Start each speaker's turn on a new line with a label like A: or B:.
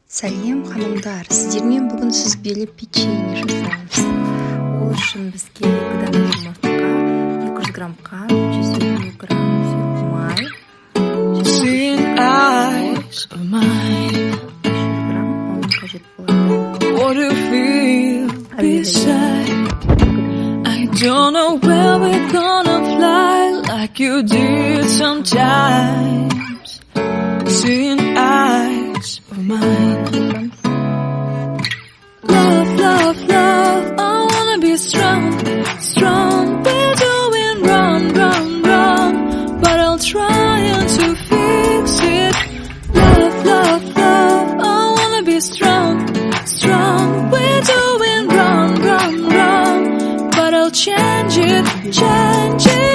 A: Сәлем ханымдар, сіздермен бүгін сүзбелі печенье жасаймыз. Ол үшін бізге 2 дана жұмыртқа, 200 грамм қант, 150 грамм сұйық май, 500 грамм ұн қажет болады.
B: I don't know where we're gonna fly like you did sometimes. Seeing eyes of mine. Love, love, love, I wanna be strong, strong. We're doing wrong, wrong, wrong, but I'll try to fix it. Love, love, love, I wanna be strong, strong. We're doing wrong, wrong, wrong, but I'll change it, change it.